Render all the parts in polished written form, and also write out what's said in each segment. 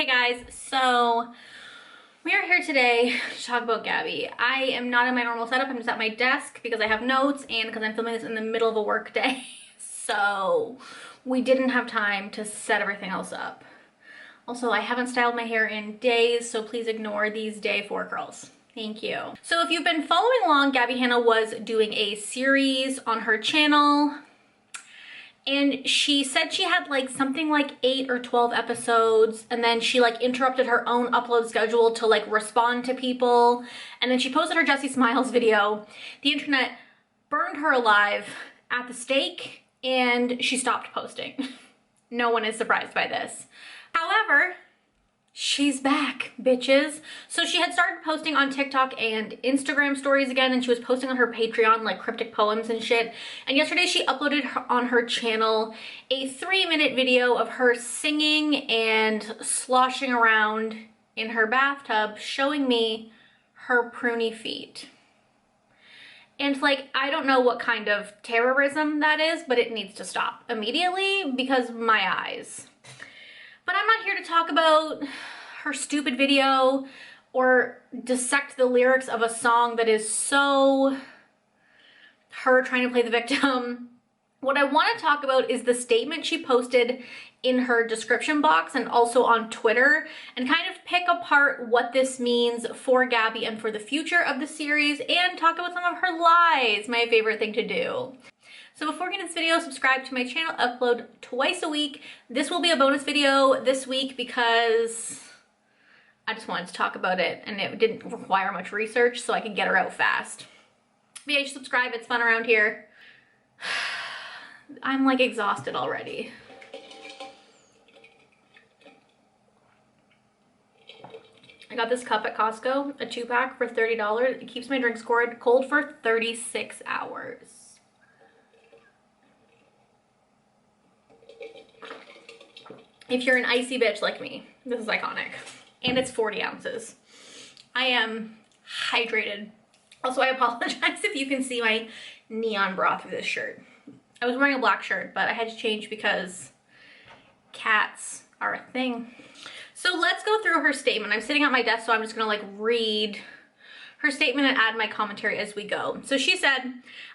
Hey guys, so we are here today to talk about Gabbie. I am not in my normal setup. I'm just at my desk because I have notes and because I'm filming this in the middle of a work day. So we didn't have time to set everything else up. Also, I haven't styled my hair in days, so please ignore these day 4 curls. Thank you. So if you've been following along, Gabbie Hanna was doing a series on her channel. And she said she had like something like 8 or 12 episodes, and then she like interrupted her own upload schedule to like respond to people. And then she posted her Jessie Smiles video. The internet burned her alive at the stake and she stopped posting. No one is surprised by this. However, she's back, bitches. So she had started posting on TikTok and Instagram stories again, and she was posting on her Patreon like cryptic poems and shit. And yesterday she uploaded on her channel a 3-minute video of her singing and sloshing around in her bathtub, showing me her pruny feet. And like, I don't know what kind of terrorism that is, but it needs to stop immediately because my eyes. But I'm not here to talk about her stupid video or dissect the lyrics of a song that is so her trying to play the victim. What I want to talk about is the statement she posted in her description box and also on Twitter, and kind of pick apart what this means for Gabbie and for the future of the series, and talk about some of her lies, my favorite thing to do. So before we get into this video, subscribe to my channel. I upload twice a week. This will be a bonus video this week because I just wanted to talk about it and it didn't require much research, so I could get her out fast. But yeah, you should subscribe. It's fun around here. I'm like exhausted already. I got this cup at Costco, a 2-pack for $30. It keeps my drinks cold for 36 hours. If you're an icy bitch like me, this is iconic. And it's 40 ounces. I am hydrated. Also, I apologize if you can see my neon bra through this shirt. I was wearing a black shirt, but I had to change because cats are a thing. So let's go through her statement. I'm sitting at my desk, so I'm just gonna like read her statement and add my commentary as we go. So she said,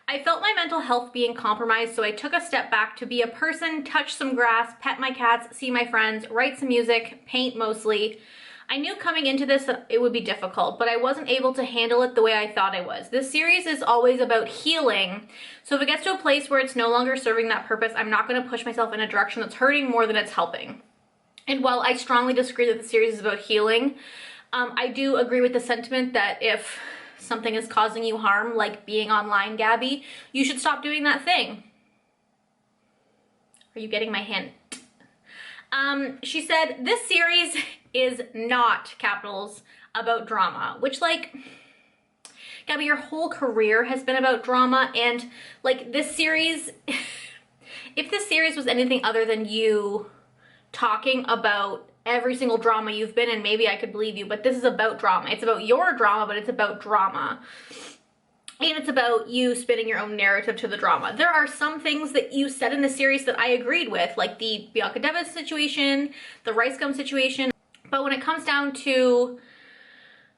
I felt my mental health being compromised, so I took a step back to be a person, touch some grass, pet my cats, see my friends, write some music, paint mostly. I knew coming into this that it would be difficult, but I wasn't able to handle it the way I thought I was. This series is always about healing, so if it gets to a place where it's no longer serving that purpose, I'm not gonna push myself in a direction that's hurting more than it's helping. And while I strongly disagree that the series is about healing, I do agree with the sentiment that if something is causing you harm, like being online, Gabbie, you should stop doing that thing. Are you getting my hint? She said, this series is not, capitals, about drama, which like, Gabbie, your whole career has been about drama, and like this series, if this series was anything other than you talking about every single drama you've been in, maybe I could believe you, but this is about drama. It's about your drama, but it's about drama. And it's about you spinning your own narrative to the drama. There are some things that you said in the series that I agreed with, like the Bianca Devis situation, the Rice Gum situation. But when it comes down to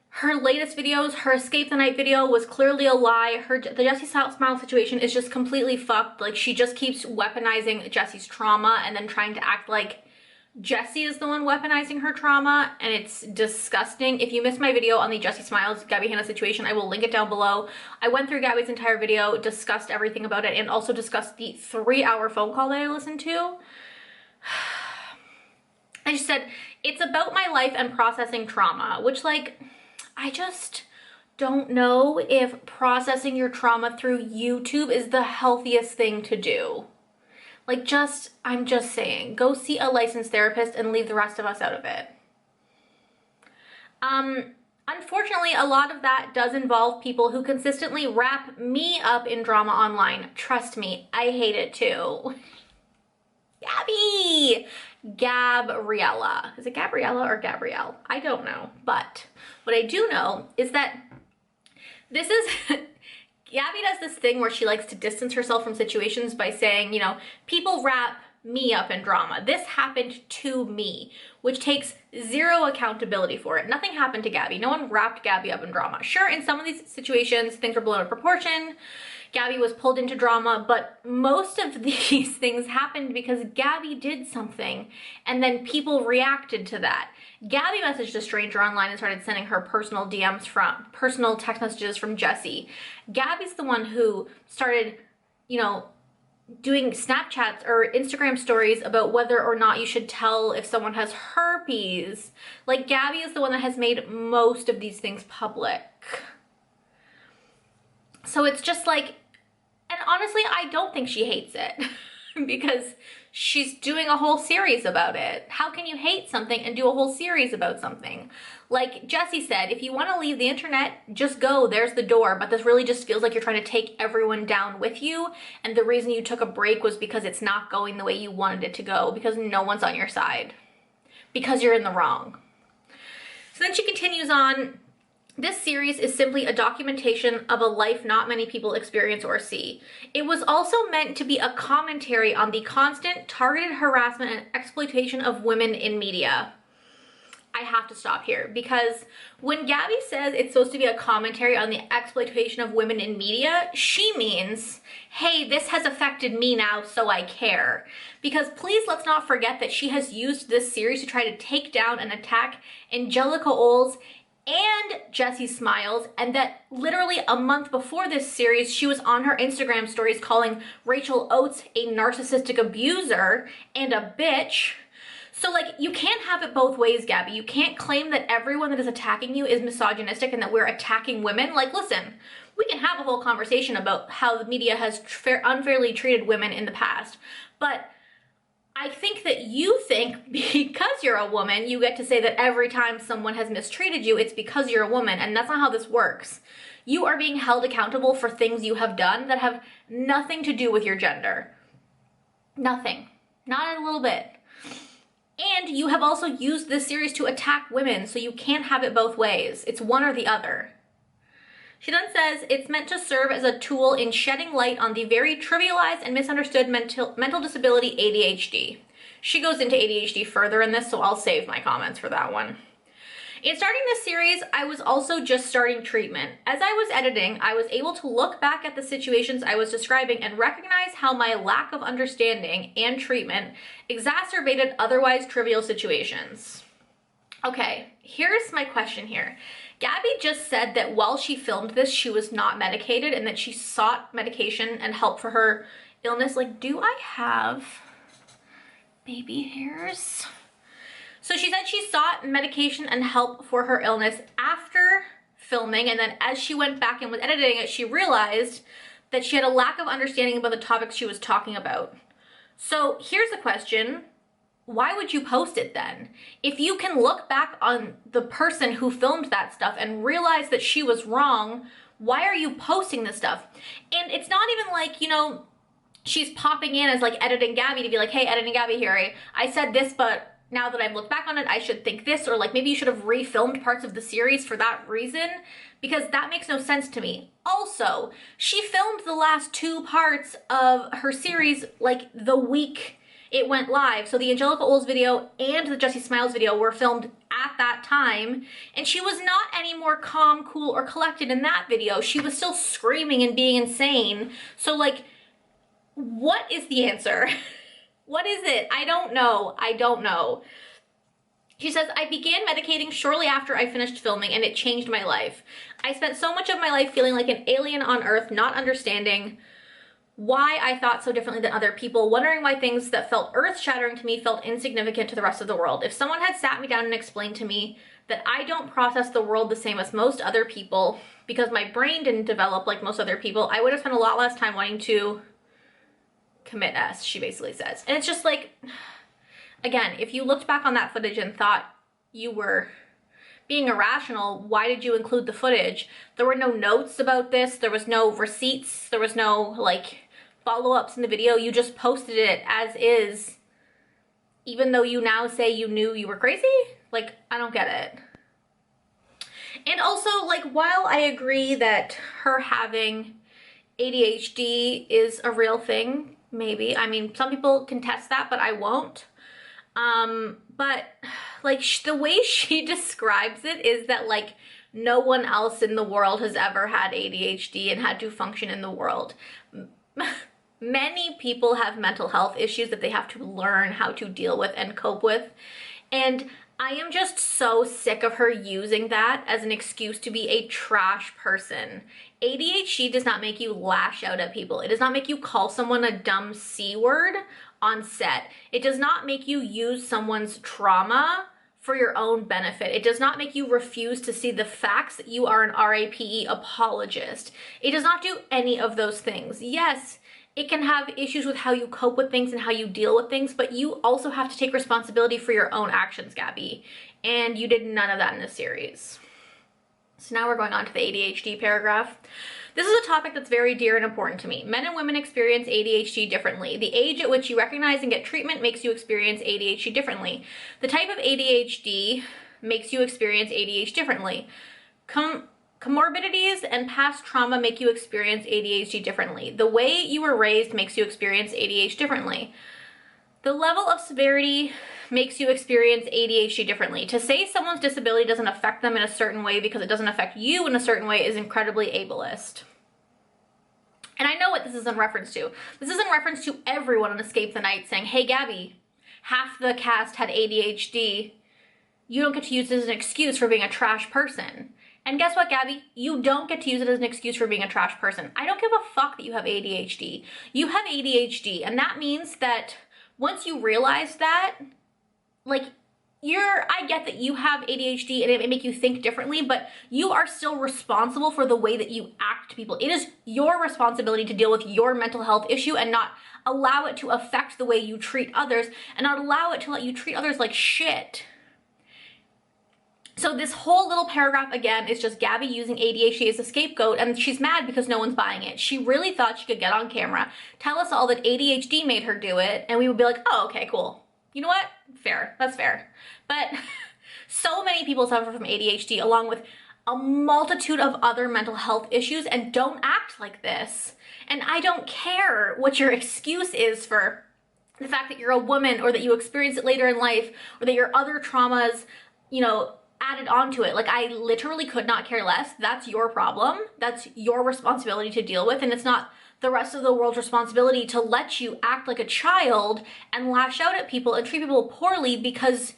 her latest videos, her Escape the Night video was clearly a lie. The Jessie Smiles situation is just completely fucked. Like, she just keeps weaponizing Jessie's trauma and then trying to act like Jessie is the one weaponizing her trauma, and it's disgusting. If you missed my video on the Jessie Smiles Gabbie Hanna situation, I will link it down below. I went through Gabbie's entire video, discussed everything about it, and also discussed the 3-hour phone call that I listened to. I just said, it's about my life and processing trauma, which like, I just don't know if processing your trauma through YouTube is the healthiest thing to do. Like, I'm just saying, go see a licensed therapist and leave the rest of us out of it. Unfortunately, a lot of that does involve people who consistently wrap me up in drama online. Trust me, I hate it too. Gabbie! Gabriella. Is it Gabriella or Gabrielle? I don't know. But what I do know is that this is Gabbie does this thing where she likes to distance herself from situations by saying, you know, people wrap me up in drama. This happened to me, which takes zero accountability for it. Nothing happened to Gabbie. No one wrapped Gabbie up in drama. Sure, in some of these situations, things were blown out of proportion. Gabbie was pulled into drama, but most of these things happened because Gabbie did something and then people reacted to that. Gabbie messaged a stranger online and started sending her personal DMs from personal text messages from Jessie. Gabbie's the one who started, you know, doing Snapchats or Instagram stories about whether or not you should tell if someone has herpes. Like, Gabbie is the one that has made most of these things public. So it's just like, and honestly, I don't think she hates it because she's doing a whole series about it. How can you hate something and do a whole series about something? Like Jessie said, if you want to leave the internet, just go, there's the door. But this really just feels like you're trying to take everyone down with you. And the reason you took a break was because it's not going the way you wanted it to go, because no one's on your side, because you're in the wrong. So then she continues on. This series is simply a documentation of a life not many people experience or see. It was also meant to be a commentary on the constant targeted harassment and exploitation of women in media. I have to stop here because when Gabbie says it's supposed to be a commentary on the exploitation of women in media, she means, hey, this has affected me now, so I care. Because please let's not forget that she has used this series to try to take down and attack Angelica Oles and Jessie Smiles, and that literally a month before this series, she was on her Instagram stories calling Rachel Oates a narcissistic abuser and a bitch. So like, you can't have it both ways, Gabbie. You can't claim that everyone that is attacking you is misogynistic and that we're attacking women. Like, listen, we can have a whole conversation about how the media has unfairly treated women in the past, but I think that you think because you're a woman, you get to say that every time someone has mistreated you, it's because you're a woman, and that's not how this works. You are being held accountable for things you have done that have nothing to do with your gender. Nothing. Not a little bit. And you have also used this series to attack women, so you can't have it both ways. It's one or the other. She then says, it's meant to serve as a tool in shedding light on the very trivialized and misunderstood mental disability ADHD. She goes into ADHD further in this, so I'll save my comments for that one. In starting this series, I was also just starting treatment. As I was editing, I was able to look back at the situations I was describing and recognize how my lack of understanding and treatment exacerbated otherwise trivial situations. Okay, here's my question here. Gabbie just said that while she filmed this, she was not medicated and that she sought medication and help for her illness. Like, do I have baby hairs? So she said she sought medication and help for her illness after filming, and then as she went back and was editing it, she realized that she had a lack of understanding about the topics she was talking about. So here's the question. Why would you post it then? If you can look back on the person who filmed that stuff and realize that she was wrong, why are you posting this stuff? And it's not even like, you know, she's popping in as like editing Gabbie to be like, hey, editing Gabbie here, I said this, but now that I've looked back on it, I should think this, or like maybe you should have refilmed parts of the series for that reason, because that makes no sense to me. Also, she filmed the last 2 parts of her series like the week it went live. So the Angelica Oles video and the Jessie Smiles video were filmed at that time, and she was not any more calm, cool, or collected in that video. She was still screaming and being insane. So like, what is the answer? What is it? I don't know. I don't know. She says, I began medicating shortly after I finished filming, and it changed my life. I spent so much of my life feeling like an alien on Earth, not understanding why I thought so differently than other people, wondering why things that felt earth-shattering to me felt insignificant to the rest of the world. If someone had sat me down and explained to me that I don't process the world the same as most other people because my brain didn't develop like most other people, I would have spent a lot less time wanting to commit S, she basically says. And it's just like, again, if you looked back on that footage and thought you were being irrational, why did you include the footage? There were no notes about this. There was no receipts. There was no like follow-ups in the video. You just posted it as is, even though you now say you knew you were crazy. Like, I don't get it. And also, like, while I agree that her having ADHD is a real thing, maybe. I mean, some people can test that, but I won't. But like the way she describes it is that like no one else in the world has ever had ADHD and had to function in the world. Many people have mental health issues that they have to learn how to deal with and cope with. And I am just so sick of her using that as an excuse to be a trash person. ADHD does not make you lash out at people. It does not make you call someone a dumb C word on set. It does not make you use someone's trauma for your own benefit. It does not make you refuse to see the facts that you are an RAPE apologist. It does not do any of those things. Yes, it can have issues with how you cope with things and how you deal with things, but you also have to take responsibility for your own actions, Gabbie. And you did none of that in this series. So now we're going on to the ADHD paragraph. This is a topic that's very dear and important to me. Men and women experience ADHD differently. The age at which you recognize and get treatment makes you experience ADHD differently. The type of ADHD makes you experience ADHD differently. Comorbidities and past trauma make you experience ADHD differently. The way you were raised makes you experience ADHD differently. The level of severity makes you experience ADHD differently. To say someone's disability doesn't affect them in a certain way because it doesn't affect you in a certain way is incredibly ableist. And I know what this is in reference to. This is in reference to everyone on Escape the Night saying, hey Gabbie, half the cast had ADHD. You don't get to use this as an excuse for being a trash person. And guess what, Gabbie? You don't get to use it as an excuse for being a trash person. I don't give a fuck that you have ADHD. You have ADHD, and that means that once you realize that, like, I get that you have ADHD and it may make you think differently, but you are still responsible for the way that you act to people. It is your responsibility to deal with your mental health issue and not allow it to affect the way you treat others and not allow it to let you treat others like shit. So this whole little paragraph, again, is just Gabbie using ADHD as a scapegoat, and she's mad because no one's buying it. She really thought she could get on camera, tell us all that ADHD made her do it, and we would be like, oh, okay, cool. You know what? Fair. That's fair. But so many people suffer from ADHD along with a multitude of other mental health issues and don't act like this. And I don't care what your excuse is for the fact that you're a woman or that you experience it later in life or that your other traumas, you know, added onto it. Like, I literally could not care less. That's your problem. That's your responsibility to deal with, and it's not the rest of the world's responsibility to let you act like a child and lash out at people and treat people poorly because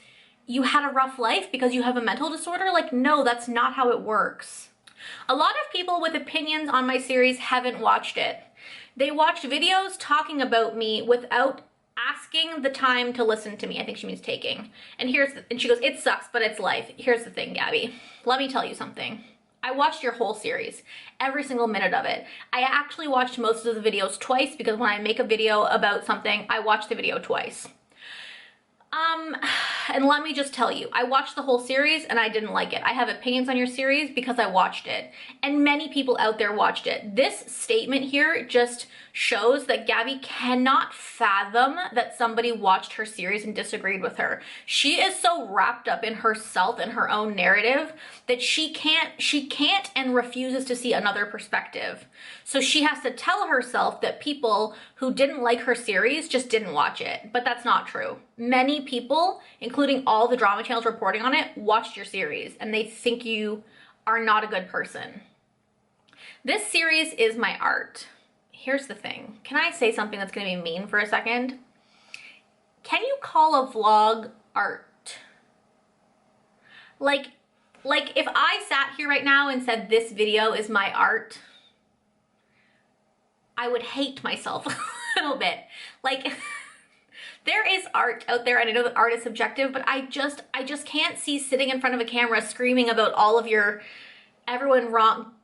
you had a rough life, because you have a mental disorder. Like, no, that's not how it works. A lot of people with opinions on my series haven't watched it. They watched videos talking about me without asking the time to listen to me. I think she means taking. And she goes, it sucks, but it's life. Here's the thing, Gabbie. Let me tell you something. I watched your whole series, every single minute of it. I actually watched most of the videos twice because when I make a video about something, I watch the video twice. And let me just tell you, I watched the whole series and I didn't like it. I have opinions on your series because I watched it. And many people out there watched it. This statement here just shows that Gabbie cannot fathom that somebody watched her series and disagreed with her. She is so wrapped up in herself and her own narrative that she can't and refuses to see another perspective. So she has to tell herself that people who didn't like her series just didn't watch it. But that's not true. Many people, including all the drama channels reporting on it, watched your series and they think you are not a good person. This series is my art. Here's the thing. Can I say something that's going to be mean for a second? Can you call a vlog art? Like if I sat here right now and said this video is my art, I would hate myself a little bit. Like, there is art out there, and I know that art is subjective, but I just can't see sitting in front of a camera screaming about all of everyone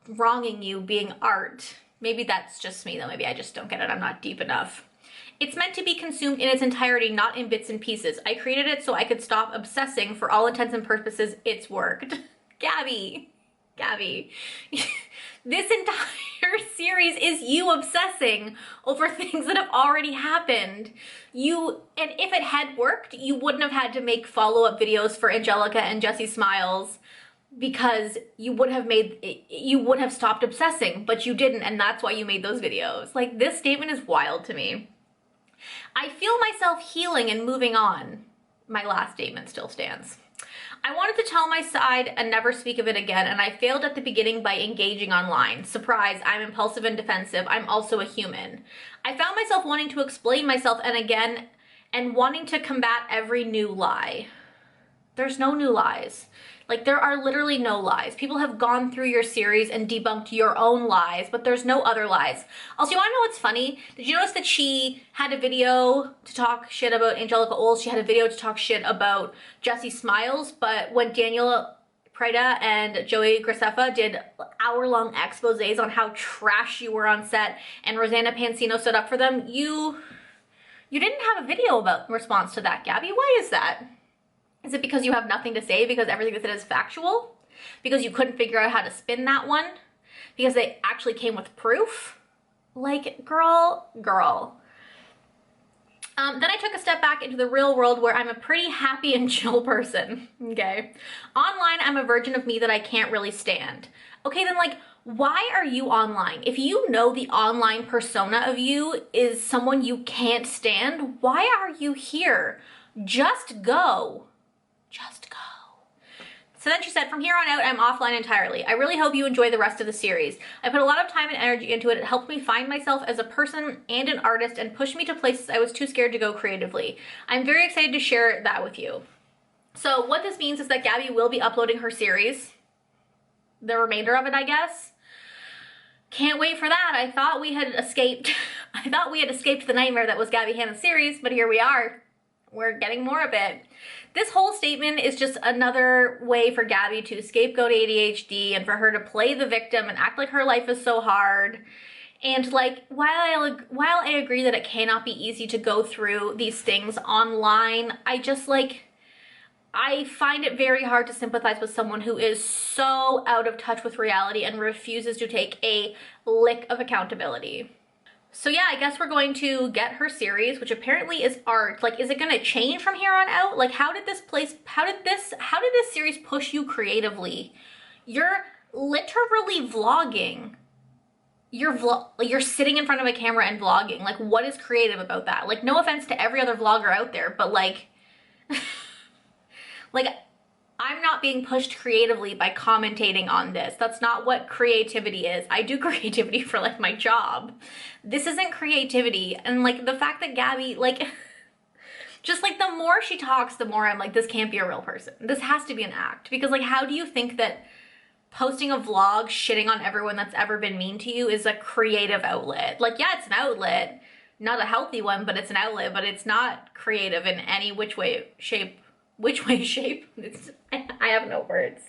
wronging you being art. Maybe that's just me though. Maybe I just don't get it. I'm not deep enough. It's meant to be consumed in its entirety, not in bits and pieces. I created it so I could stop obsessing. For all intents and purposes, it's worked. Gabbie. This entire series is you obsessing over things that have already happened. And if it had worked, you wouldn't have had to make follow-up videos for Angelica and Jessie Smiles, because you would have stopped obsessing, but you didn't, and that's why you made those videos. Like, this statement is wild to me. I feel myself healing and moving on. My last statement still stands. I wanted to tell my side and never speak of it again, and I failed at the beginning by engaging online. Surprise, I'm impulsive and defensive. I'm also a human. I found myself wanting to explain myself and wanting to combat every new lie. There's no new lies. Like, there are literally no lies. People have gone through your series and debunked your own lies, but there's no other lies. Also, you wanna know what's funny? Did you notice that she had a video to talk shit about Angelica Oles? She had a video to talk shit about Jessie Smiles, but when Daniel Prida and Joey Graceffa did hour-long exposés on how trash you were on set and Rosanna Pansino stood up for them, you didn't have a video about response to that, Gabbie. Why is that? Is it because you have nothing to say because everything they said is factual? Because you couldn't figure out how to spin that one? Because they actually came with proof? Like, girl. Then I took a step back into the real world where I'm a pretty happy and chill person, okay? Online, I'm a version of me that I can't really stand. Okay, then like, why are you online? If you know the online persona of you is someone you can't stand, why are you here? Just go. Just go. So then she said, from here on out, I'm offline entirely. I really hope you enjoy the rest of the series. I put a lot of time and energy into it. It helped me find myself as a person and an artist and pushed me to places I was too scared to go creatively. I'm very excited to share that with you. So what this means is that Gabbie will be uploading her series. The remainder of it, I guess. Can't wait for that. I thought we had escaped the nightmare that was Gabbie Hanna's series, but here we are. We're getting more of it. This whole statement is just another way for Gabbie to scapegoat ADHD and for her to play the victim and act like her life is so hard. And like, while I agree that it cannot be easy to go through these things online, I find it very hard to sympathize with someone who is so out of touch with reality and refuses to take a lick of accountability. So yeah, I guess we're going to get her series, which apparently is art. Like, is it going to change from here on out? Like, how did this series push you creatively? You're literally vlogging. You're sitting in front of a camera and vlogging. Like, what is creative about that? Like, no offense to every other vlogger out there, but like, I'm not being pushed creatively by commentating on this. That's not what creativity is. I do creativity for like my job. This isn't creativity. And like the fact that Gabbie, like, just like the more she talks, the more I'm like, this can't be a real person. This has to be an act. Because like, how do you think that posting a vlog shitting on everyone that's ever been mean to you is a creative outlet? Like, yeah, it's an outlet. Not a healthy one, but it's an outlet. But it's not creative in any which way, shape. I have no words.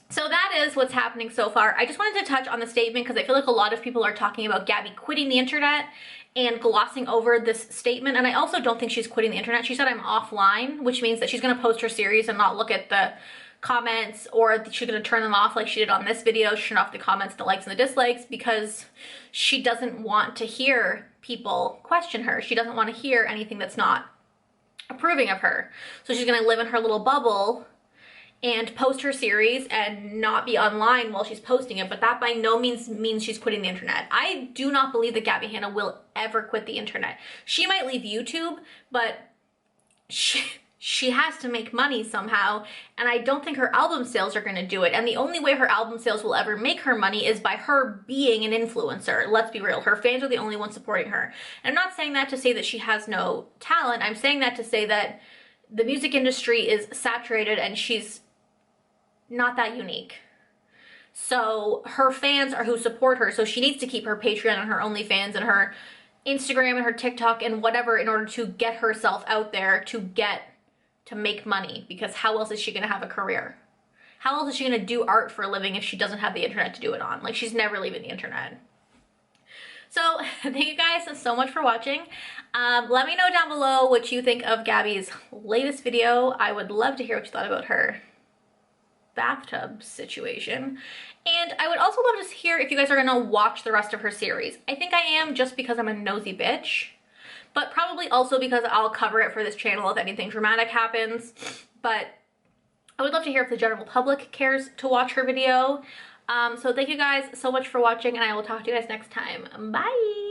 So that is what's happening so far. I just wanted to touch on the statement because I feel like a lot of people are talking about Gabbie quitting the internet and glossing over this statement. And I also don't think she's quitting the internet. She said I'm offline, which means that she's going to post her series and not look at the comments, or she's going to turn them off like she did on this video. She turned off the comments, the likes, and the dislikes because she doesn't want to hear people question her. She doesn't want to hear anything that's not approving of her. So she's gonna live in her little bubble and post her series and not be online while she's posting it, but that by no means she's quitting the internet. I do not believe that Gabbie Hanna will ever quit the internet. She might leave YouTube, but she has to make money somehow, and I don't think her album sales are gonna do it. And the only way her album sales will ever make her money is by her being an influencer. Let's be real, her fans are the only ones supporting her. And I'm not saying that to say that she has no talent. I'm saying that to say that the music industry is saturated and she's not that unique. So her fans are who support her, so she needs to keep her Patreon and her OnlyFans and her Instagram and her TikTok and whatever in order to get herself out there to make money, because how else is she gonna have a career? How else is she gonna do art for a living if she doesn't have the internet to do it on? Like, she's never leaving the internet. So thank you guys so much for watching. Let me know down below what you think of Gabbie's latest video. I would love to hear what you thought about her bathtub situation. And I would also love to hear if you guys are gonna watch the rest of her series. I think I am, just because I'm a nosy bitch, but probably also because I'll cover it for this channel if anything dramatic happens. But I would love to hear if the general public cares to watch her video. So thank you guys so much for watching, and I will talk to you guys next time. Bye!